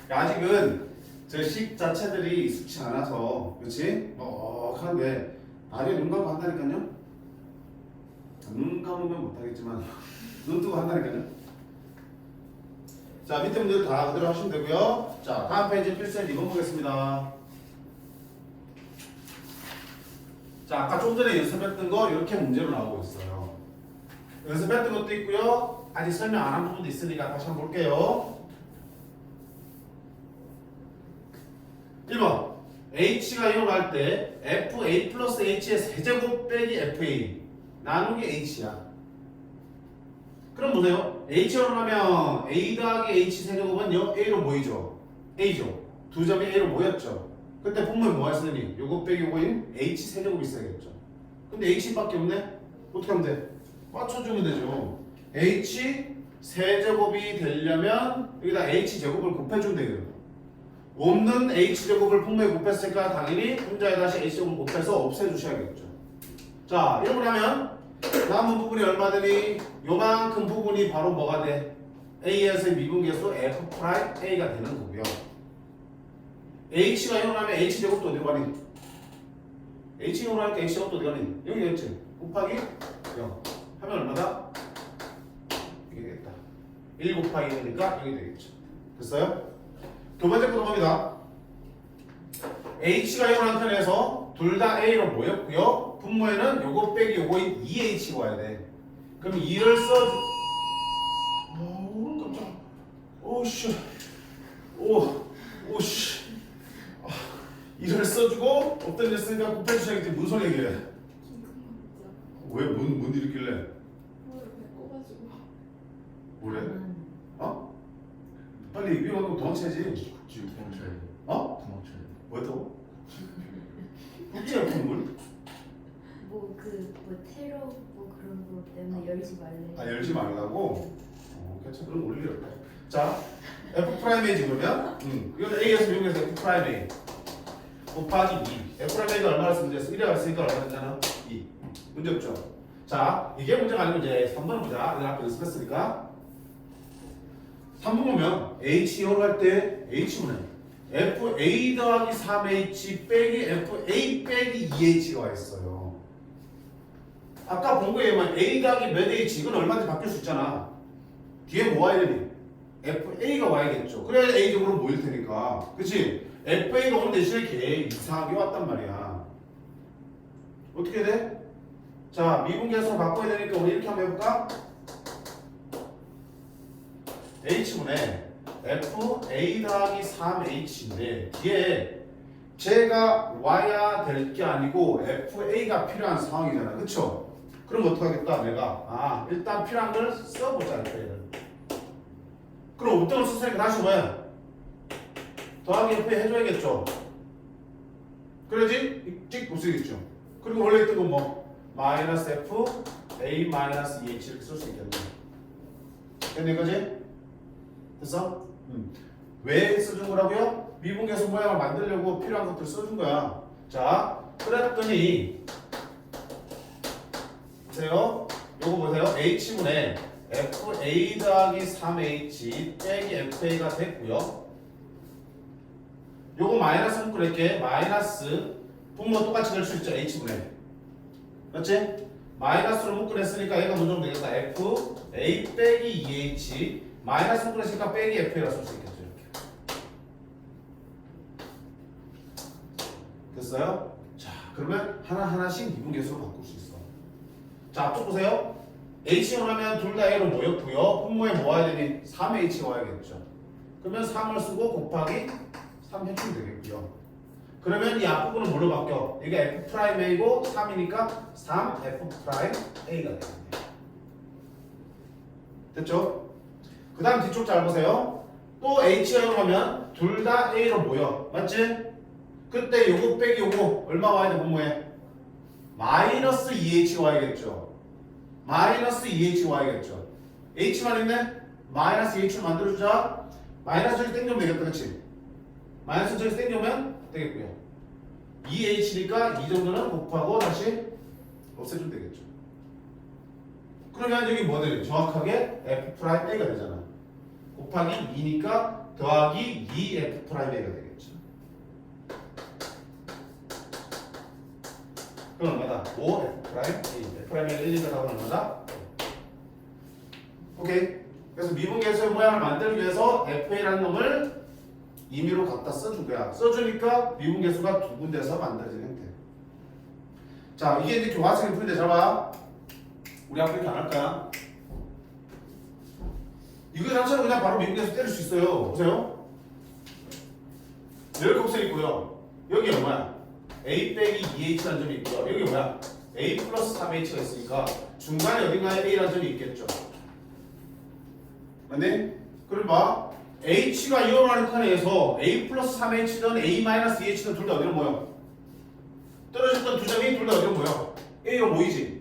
아직은 저 식 자체들이 익숙치 않아서 그렇지? 하는데 나중에 눈 감고 한다니까요. 눈 감으면 못하겠지만 눈 뜨고 한다니까요. 자, 밑에 문제들 다 그대로 하시면 되고요. 자, 다음 페이지 필수의 2번 보겠습니다. 자, 아까 좀 전에 연습했던 거 이렇게 문제로 나오고 있어요. 연습했던 것도 있고요. 아직 설명 안 한 부분도 있으니까 다시 한번 볼게요. 1번 h가 이용할 때 fa 플러스 h의 세제곱 빼기 fa 나누기 h야. 그럼 보세요. h로 하면 a 더하기 h 세제곱은 a로 모이죠. a죠. 두 점이 a로 모였죠. 그때 분모에 뭐가 있으니? 요거 빼기 요거인 h 세제곱이 있어야겠죠. 근데 h밖에 없네? 어떻게 하면 돼? 맞춰주면 되죠. h 세제곱이 되려면 여기다 h 제곱을 곱해주면 되거든요. 없는 h제곱을 분모에 곱했으니까 당연히 분자에 다시 h제곱을 곱해서 없애주셔야겠죠. 자, 이러고 나면 남은 부분이 얼마 되니? 요만큼 부분이 바로 뭐가 돼? a에서의 미분계수 f'a가 되는 거고요. h가 이용하면 h제곱도 어디로 가니? h 이용하니까 h제곱도 어디 가니? 여기겠지? 곱하기 0 하면 얼마다? 이게 되겠다. 1 곱하기 1이니까 여기 되겠죠. 됐어요? 두 번째 거 갑니다. h가 이용한 편에서 둘 다 a로 모였고요. 분모에는 요거 빼기 요거인 2h가 와야 돼. 그럼 2를 써. 깜짝. 오씨. 오씨. 2를 써주고 없던 일 쓰니까 곱해주셔야겠지. 무슨 소리 얘기해? 왜? 뭔 일 있길래? 뭐래? 어? 빨리 위험한 거 도망쳐야지. 국지유통철. 어? 구멍철. 뭐였다고? 국제약품물? 뭐 테러 뭐 그런 거 때문에 열지 말래. 아, 열지 말라고? 괜찮아. 그럼 올 일이 없다. 자, F'A지 그러면? 이건 A에서 미분해서 F'A 곱하기 2. F'A가 얼마나 쓰면 돼? 1이라고 했으니까 얼마 됐잖아? 2. 문제 없죠? 자, 이게 문제가 아니고 이제 3번 보자. 내가 앞에 연습했으니까 3번 보면 H 이용할 때 H분해 FA 더하기 3H 빼기 FA 빼기 2H가 와 있어요. 아까 본 거에 A 더하기 몇 H 이건 얼마든지 바뀔 수 있잖아. 뒤에 뭐 와야 되니? FA가 와야겠죠. 그래야 A적으로 모일 테니까. 그치? FA가 오는 대신에 걔 이상하게 왔단 말이야. 어떻게 돼? 자, 미분계수로 바꿔야 되니까 우리 이렇게 한번 해볼까? H분의 FA 더하기 3H인데 뒤에 제가 와야 될 게 아니고 FA가 필요한 상황이잖아. 그쵸? 그럼 어떡하겠다 내가 일단 필요한 걸 써보자. FA를. 그럼 어떤 걸 썼으니까 다시 뭐야? 더하기 FA 해줘야겠죠. 그래야지 찍 없어지겠죠. 그리고 원래 있던 건 뭐? 마이너스 F A 마이너스 2H 이렇게 쓸 수 있겠네. 됐네 거지? 됐어? 왜 써준 거라고요? 미분계수 모양을 만들려고 필요한 것들 써준 거야. 자, 그랬더니 보세요. 요거 보세요. H분의 FA 더하기 3H 빼기 FA가 됐고요. 요거 마이너스 묶을게. 마이너스 분모 똑같이 될 수 있죠. H분의 맞지? 마이너스로 묶어냈으니까 얘가 먼저 되겠다. FA 빼기 2H 마이너스 묶어냈으니까 빼기 FA라 쓸 수 있겠죠. 이렇게 됐어요? 자, 그러면 하나하나씩 미분계수로 바꿀 수 있어. 자, 앞쪽 보세요. H로 하면 둘 다 A로 모였고요. 분모에 뭐 와야 되니? 3H가 와야겠죠. 그러면 3을 쓰고 곱하기 3 해주면 되겠고요. 그러면 이 앞부분은 뭘로 바뀌어? 이게 F'A고 3이니까 3F'A가 되겠네요. 됐죠? 그 다음 뒤쪽 잘 보세요. 또 H가 0 하면 둘 다 A로 모여. 맞지? 그때 요거 빼기 요거 얼마 와야 돼 분모에? 마이너스 2H가 와야겠죠. 마이너스 2H가 와야겠죠. H만 있네? 마이너스 2H를 만들어주자. 마이너스 저기 땡기면 되겠다. 그치? 마이너스 저기 땡기면 되겠고요. 2H니까 이 정도는 곱하고 다시 없애주면 되겠죠. 그러면 여기 뭐 되죠? 정확하게 F'A가 되잖아. 곱하기 2니까 더하기 2F'A가 되겠죠. 그럼 얼마다? 5F'A. F'A의 1, 2가 답은 얼마다? 오케이. 그래서 미분계수의 모양을 만들기 위해서 FA라는 놈을 임의로 갖다 써준 거야. 써주니까 미분계수가 두 군데서 만들어진 형태. 자, 이게 이제 교과서에 풀인데 잘 봐. 우리 앞으로 이렇게 안 할 거야. 이거 자체로 그냥 바로 미분계수 때릴 수 있어요. 보세요. 여기 곱셈 있고요. 여기 얼마야? A 빼기 2H라는 점이 있고요. 여기 뭐야? A 플러스 3H가 있으니까 중간에 어딘가에 A라는 점이 있겠죠. 맞네? 그럼 봐. H가 2로 하는 칸에서 A 플러스 3H든 A 마이너스 2H든 둘 다 어디로 모여? 떨어졌던 두 점이 둘 다 어디로 모여? A로 모이지.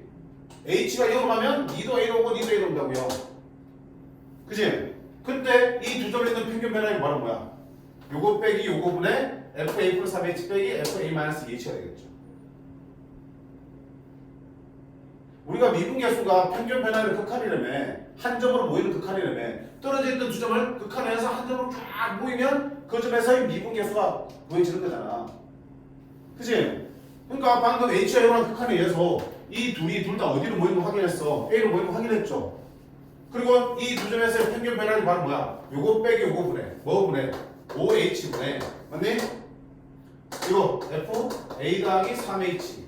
H가 0으로 하면 니도 A로 오고 니도 A로 온다고요. 그치? 그때 이 두 점에 있는 평균 변화의 말은 뭐야? 요거 빼기 요거 분의 FA 플러스 3H 빼기 FA 마이너스 2H가 되겠죠. 우리가 미분계수가 평균 변화를 극한이라며 한 점으로 모이는 극한이라며 떨어져 있던 두 점을 극한에서 한 점으로 쫙 모이면 그 점에서의 미분계수가 모여지는 거잖아. 그치? 그러니까 방금 H와 A라는 극한에 의해서 이 둘이 둘 다 어디로 모이는 거 확인했어. A로 모이는 거 확인했죠. 그리고 이 두 점에서의 평균 변화의 말은 뭐야? 요거 빼기 요거 분해. 뭐 분해? OH 분해. 맞니? 이거 F A 더하기 3H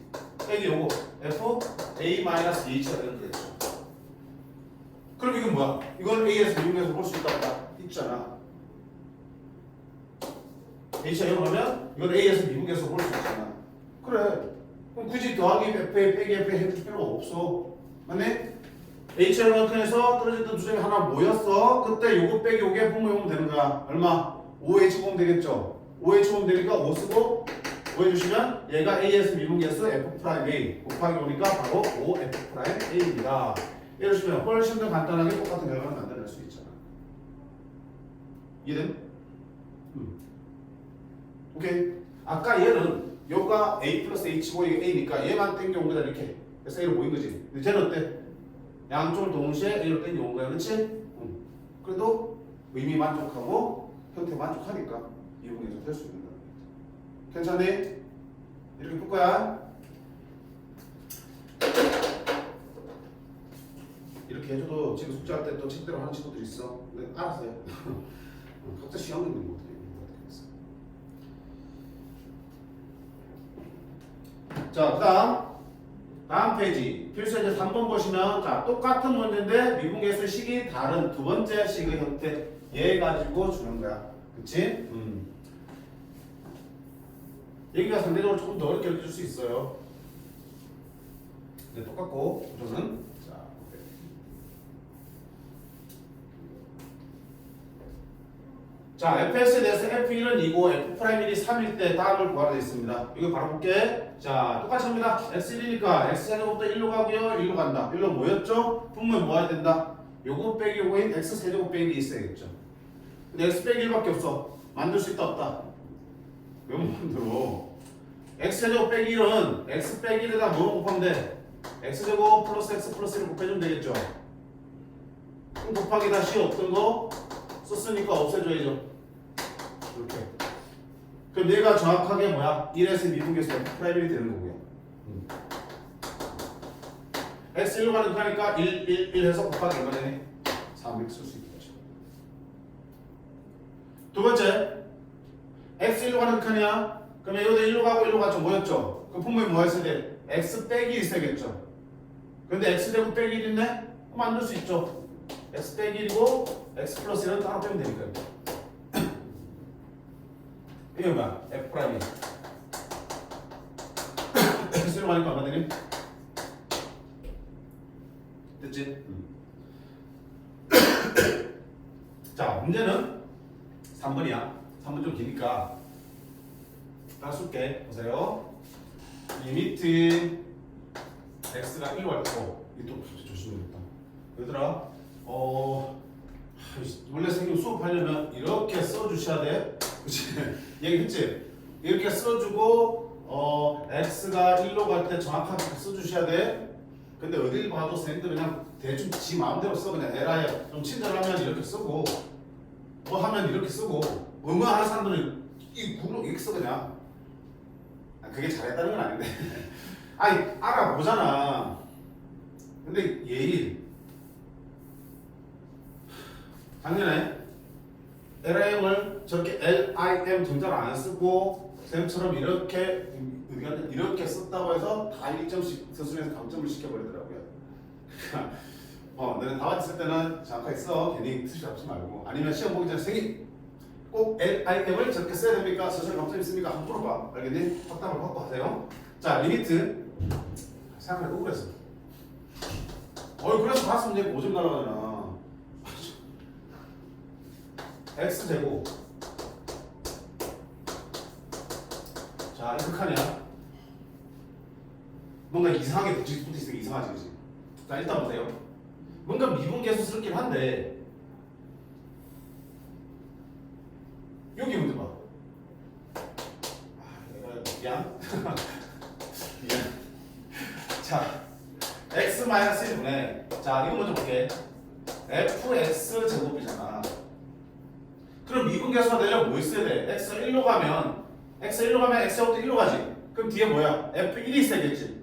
빼기 요거 F A 마이너스 2H가 되는 거겠죠. 그럼 이건 뭐야? 이건 A에서 미분계수 볼 수 있다 없다? 있잖아. H가 0 하면 이건 A에서 미분계수 볼 수 있잖아. 그래. 그럼 굳이 더하기 FA 빼기 FA 해줄 필요가 없어. 맞네? H가 0만큼에서 떨어졌던 두 점이 하나 모였어. 그때 요거 빼기 요게 분모 요금 되는 거야. 얼마? 5H 보면 되겠죠. 5H 보면 되니까 5 쓰고 5 해주시면 얘가 A에서 미분계수 F'A 곱하기 오니까 바로 5F'A입니다. 이러시면 훨씬 더 간단하게 똑같은 결과를 만들어낼 수 있잖아. 이해된? 오케이. 아까 얘는 요가 A 플러스 H고 이게 A니까 얘만 땡겨온 거다 이렇게. 그래서 A로 모인 거지. 근데 쟤는 어때? 양쪽을 동시에 A로 땡겨온 거야. 그렇지? 그래도 의미 만족하고 형태 만족하니까 미분계수 될 수 있는 거야. 괜찮니? 이렇게 풀 거야. 이렇게 해줘도 지금 숙제할 때 또 책대로 하는 친구들 있어. 근데 알아서 해. 각자 시험 있는 거 어떻게 자, 다음 페이지. 필수 이제 3번 보시면 자 똑같은 문제인데 미분계수 식이 다른 두 번째 식의 형태 얘 가지고 주는 거야. 그치? 여기가 상대적으로 조금 더 어렵게 줄 수 있어요. 근데 똑같고 우선은 자 fx에 대해서 f1은 2고 f'1이 3일 때 다음을 구하라 되어 있습니다. 이거 바로 볼게. 자 똑같이 합니다. x1이니까 x제곱부터 1로 가고요. 1로 간다. 1로 모였죠? 분모에 모아야 된다. 요거 빼기 요거인 x세제곱 빼기 있어야겠죠. 근데 x 빼기 1밖에 없어. 만들 수 있다 없다? 왜 못 만들어? x제곱 빼기 1은 x 빼기 1에다 뭐 곱하면 돼? x제곱 플러스 x 플러스 1을 곱해주면 되겠죠. 그럼 곱하기 다시 없던 거 썼으니까 없애줘야죠. 이렇게. 그럼 얘가 정확하게 뭐야? 1에서 미분계수 F'이 되는 거고요. x 1로 가는 거니까 1 해서 곱하기 얼마 되니? 300 쓸 수 있겠죠. 두 번째, x 1로 가는 칸이야. 그러면 여기다 1로 가고 1로 가죠. 뭐였죠? 그 분모에 뭐 했어야 돼? x 빼기 있어야겠죠. 근데 x 제곱 빼기 1 있네? 만들 수 있죠. x 빼기 1이고 x 플러스 1은 따로 빼면 되니까요. 이게 뭐야? f 프라임이 x로 가니까 얼마 되니? 됐지? 자, 문제는 3번이야. 3번 좀 기니까 딱 쓸게. 보세요. 리미트 x가 1로 할 거고, 이또 조심해야겠다. 얘들아, 원래 선생님 수업하려면 이렇게 써주셔야 돼. 그치? 얘기했지? 이렇게 써주고, x가 1로 갈 때 정확하게 써주셔야 돼. 근데 어딜 봐도 선생님들 그냥 대충 지 마음대로 써. 그냥 에라야 좀 친절하면 이렇게 쓰고, 뭐 하면 이렇게 쓰고, 뭐뭐 하는 사람들은 이 구로 이렇게 써 그냥. 그게 잘했다는 건 아닌데. 아니, 알아보잖아. 근데 예일 작년에 LIM을 저렇게 LIM 정자를 안 쓰고 쌤처럼 이렇게 의견을 이렇게 썼다고 해서 다 1점씩 서술에서 감점을 시켜버리더라고요. 너네 다같이 쓸 때는 정확하게 써. 괜히 틀 잡지 말고. 아니면 시험 보기 전에 선생님 꼭 LIM을 저렇게 써야 됩니까? 서술에 감점 있습니까? 한번 물어봐. 알겠니? 확답을 받고 하세요. 자, 리미트 생각해 우울했어. 그래서 봤으면 이제 5점 날아가잖아. x제곱. 자, 이 극한이야. 뭔가 이상하게 붙어 있으니까 이상하지, 그지? 자, 일단 보세요. 뭔가 미분계수스럽긴 한데 여기 문제 봐. 미안. 미안. 자, x-1분의 자, 이거 먼저 볼게. fx 제곱이잖아. 그럼 미분계수가 되려면 뭐 있어야 돼? x가 1로 가면 x제곱도 1로 가지. 그럼 뒤에 뭐야? f1이 있어야겠지.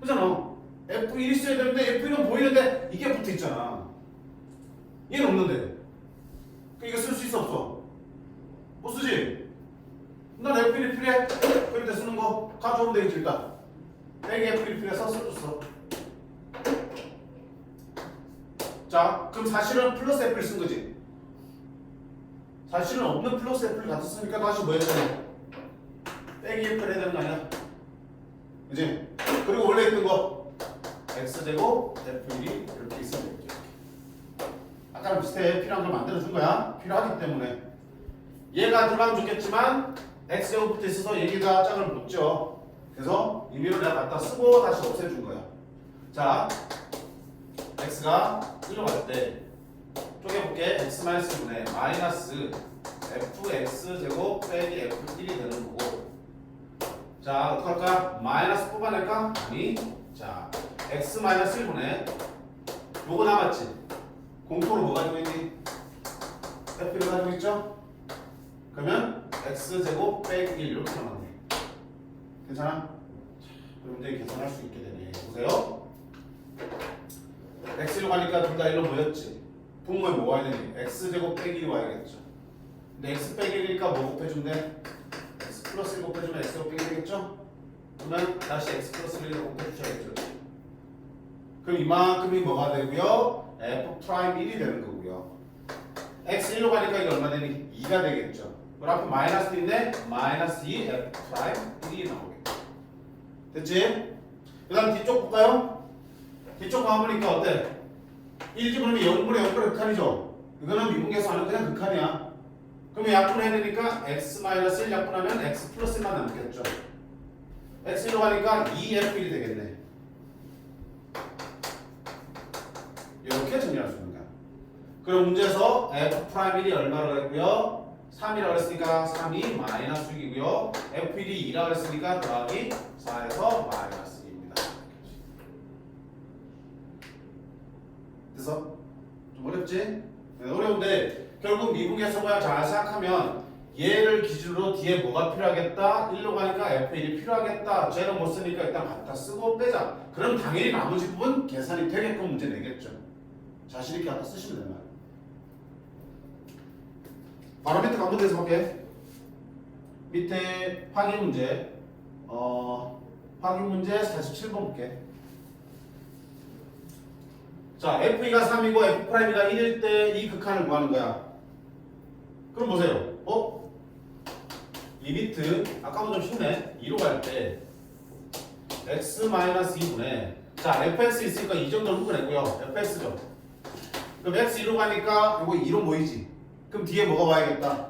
그잖아. f1이 있어야 되는데 f1은 보이는데 이게 붙어 있잖아. 얘는 없는데. 그럼 이거 쓸 수 있어 없어? 못 쓰지? 난 f1이 필요해. 그럴 때 쓰는 거 가져오면 되겠지 일단. 빼기 f1이 필요해서 써줬어. 자, 그럼 사실은 플러스 f를 쓴 거지. 사실은 없는 플러스 f를 갖다 쓰니까 다시 뭐 해야 돼? 빼기 f를 해야 되는 거 아니야? 그지? 그리고 원래 있던 거 x제곱 f1이 이렇게 있으면 되겠지. 아까랑 비슷해. 필요한 걸 만들어준 거야. 필요하기 때문에. 얘가 들어가면 좋겠지만 x제곱부터 있어서 얘기가 짝을 못 줘. 그래서 임의로 내가 갖다 쓰고 다시 없애준 거야. 자, x가 1로 갈 때 쪼개볼게. x-분의 마이너스 fx제곱 빼기 f1이 되는 거고. 자, 어떡할까? 마이너스 뽑아낼까? 아니. 자, x-1분의 요거 남았지? 공통으로 뭐 가지고 있니? f를 가지고 있죠? 그러면 x제곱 빼기 1 이렇게 남았네. 괜찮아? 그럼 이제 계산할 수 있게 되네. 보세요. x로 가니까 둘 다 1로 모였지. 분모에 뭐 와야 되니? x제곱 빼기 1이 와야겠죠. 근데 x 빼기 1이니까 뭐 곱해주면 돼? x 플러스 1 곱해주면 x제곱 빼기 되겠죠? 그러면 다시 x 플러스 1을 곱해주셔야겠죠. 그럼 이만큼이 뭐가 되고요? f 프라임 1이 되는 거고요. x 1로 가니까 이게 얼마 되니? 2가 되겠죠. 그럼 앞에 마이너스도 있네? 마이너스 2 f 프라임 1이 나오겠죠. 됐지? 그 다음 뒤쪽 볼까요? 뒤쪽 가보니까 어때? 1 집어넣으면 0분의 0분의 극한이죠? 이거는 미분계수 하는 그냥 극한이야. 그러면 약분해야 되니까 x-1 약분하면 x 플러스 1만 남겠죠. x 1로 가니까 2f1이 되겠네. 이렇게 정리할 수 있는 거야. 그럼 문제에서 f'1이 얼마라고 했고요? 3이라고 했으니까 3이 마이너스 6이고요. f1이 2라고 했으니까 더하기 4에서 마이너스 2입니다. 그래서 좀 어렵지? 네, 어려운데 결국 미분계수가 잘 생각하면 얘를 기준으로 뒤에 뭐가 필요하겠다? 1로 가니까 f1이 필요하겠다. 쟤는 못 쓰니까 일단 갖다 쓰고 빼자. 그럼 당연히 나머지 부분 계산이 되게끔 문제 내겠죠. 자신 있게 갖다 쓰시면 되는 거예요. 바로 밑에 관문대에서 볼게. 밑에 확인 문제. 확인 문제 47번 볼게. 자, f2가 3이고 f'가 1일 때 이 극한을 구하는 거야. 그럼 보세요. 리미트 아까보다 좀 쉽네. 2로 갈 때 x-2분의 자, fx 있으니까 이 정도 묶어냈고요. fx죠. 그럼 x 2로 가니까 이거 2로 모이지. 그럼 뒤에 뭐가 와야겠다.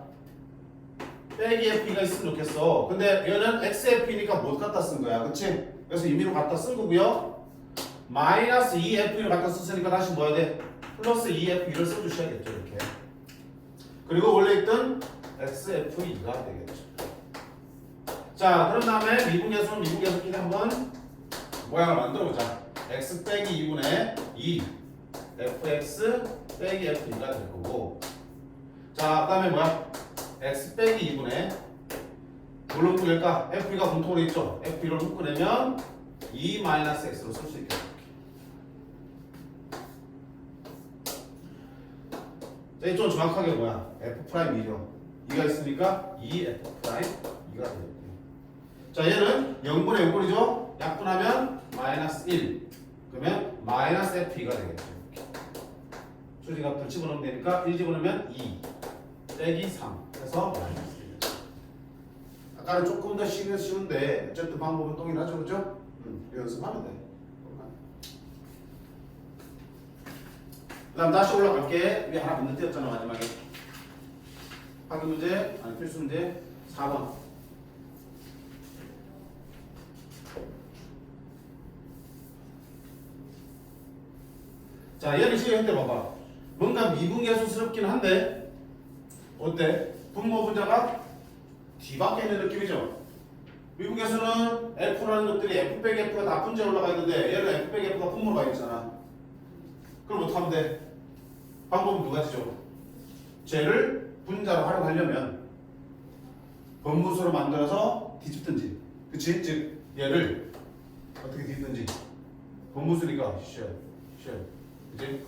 빼기 f가 있으면 좋겠어. 근데 얘는 xf니까 못 갖다 쓴 거야. 그치? 그래서 임의로 갖다 쓴 거고요. 마이너스 2f를 갖다 썼으니까 다시 뭐 해야 돼? 플러스 2f1을 써주셔야겠죠. 이렇게. 그리고 원래 있던 xf2가 되겠죠. 자, 그런 다음에 미분계수는 미분계수끼리 한번 모양을 만들어보자. x 빼기 2분의 2 fx 빼기 f2가 될 거고, 자, 그 다음에 뭐야? x 빼기 2분의 뭘로 묶을까? f2가 공통으로 있죠? f2를 묶으려면 2 마이너스 x로 쓸 수 있겠다. 자, 이쪽은 정확하게 뭐야? f'2죠. 2가 있으니까 2f'2가 되겠고요. 자, 얘는 0분의 0분이죠? 약분하면 마이너스 1. 그러면 마이너스 f2가 되겠죠. 수직값들 집어넣으면 되니까 1 집어넣으면 2 빼기 3 해서 마이너스 1. 아까는 조금 더 쉬운데 어쨌든 방법은 동일하죠, 그죠? 연습하면 돼. 그 다음 다시 올라갈게. 위에 하나 문제 띄었잖아, 마지막에. 확인 문제, 아니 필수 문제 4번. 자, 얘를 시작할 때 봐봐. 뭔가 미분계수스럽긴 한데 어때? 분모 분자가 뒤밖에 있는 느낌이죠. 미분계수는 F라는 것들이 F 빼기 F가 다 분자에 올라가 있는데 얘는 F 빼기 F가 분모로 가 있잖아. 그럼 어떻게 하면 돼? 방법은 두 가지죠. 쟤를 분자로 활용하려면 번분수로 만들어서 뒤집든지, 그치? 즉 얘를 어떻게 뒤집든지 번분수니까 쉘, 그치?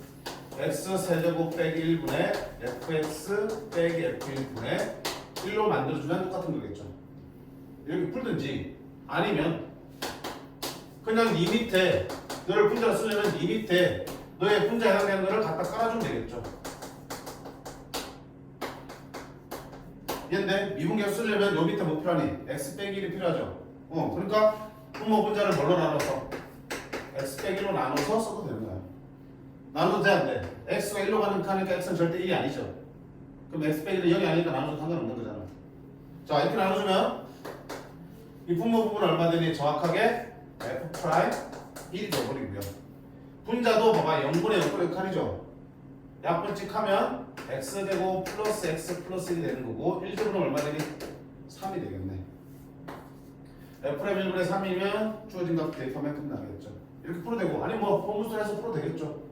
x 세제곱 빼기 1분의 fx 빼기 f1분의 1로 만들어주면 똑같은 거겠죠. 이렇게 풀든지 아니면 그냥 이 밑에 너를 분자로 쓰려면 이 밑에 너의 분자에 해당되는 거를 갖다 깔아주면 되겠죠. 얘인데 미분계수 쓰려면 요 밑에 뭐 필요하니? x 빼기 1이 필요하죠. 그러니까 분모 분자를 뭘로 나눠서? x 빼기 1로 나눠서 써도 되는 거야. 나눠도 돼, 안 돼? x가 1로 가는 카니까 x는 절대 1이 아니죠. 그럼 x 빼기는 0이 아니니까 나눠도 상관없는 거잖아. 자, 이렇게 나눠주면 이 분모 부분은 얼마 되니? 정확하게 f'1이 되어버리고요. 분자도 봐봐, 0분의 0분의 칸이죠. 약분칙하면 x제곱 플러스 x 플러스 1이 되는 거고 1제곱은 얼마 되니? 3이 되겠네. f'의 1분의 3이면 주어진 값 대입하면 끝나겠죠. 이렇게 풀어도 되고, 아니 뭐 분모술해서 풀어도 되겠죠.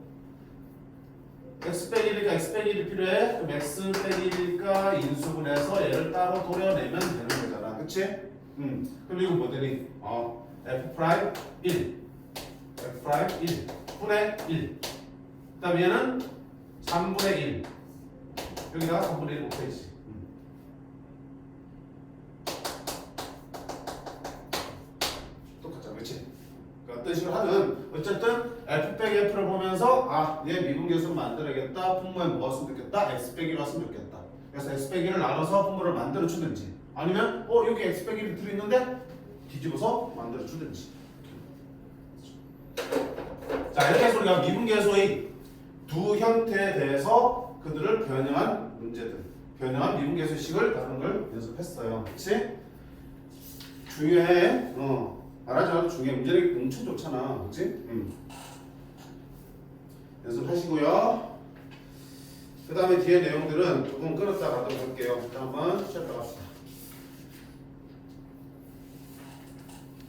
x 빼기 1이니까 x 빼기 1이 필요해. 그럼 x 빼기 1이니까 인수분해서 얘를 따로 도려내면 되는 거잖아. 그치? 그럼 이거 뭐 되니? f'1 f'1 분의 1. 그 다음에 얘는 3분의 1. 여기다가 3분의 1 곱해야지. 똑같잖아, 그치? 그러니까 어떤 식으로 하든 어쨌든 f 빼기 f를 보면서 얘 미분계수를 만들어야겠다. 분모에 뭐가 쓰면 좋겠다. x 빼기로 왔으면 좋겠다. 그래서 x 빼기를 나눠서 분모를 만들어 주든지 아니면 여기 x 빼기를 들어있는데 뒤집어서 만들어 주든지. 자, 이렇게 해서 우리가 미분계수의 두 형태에 대해서 그들을 변형한 문제들, 변형한 미분계수식을 다루는 걸 연습했어요. 그치? 중요해. 말하지 않아도 중요해. 문제력이 엄청 좋잖아. 그치? 연습하시고요. 그 다음에 뒤에 내용들은 조금 끌었다 가도록 할게요. 일단 한번 시작해 갑시다.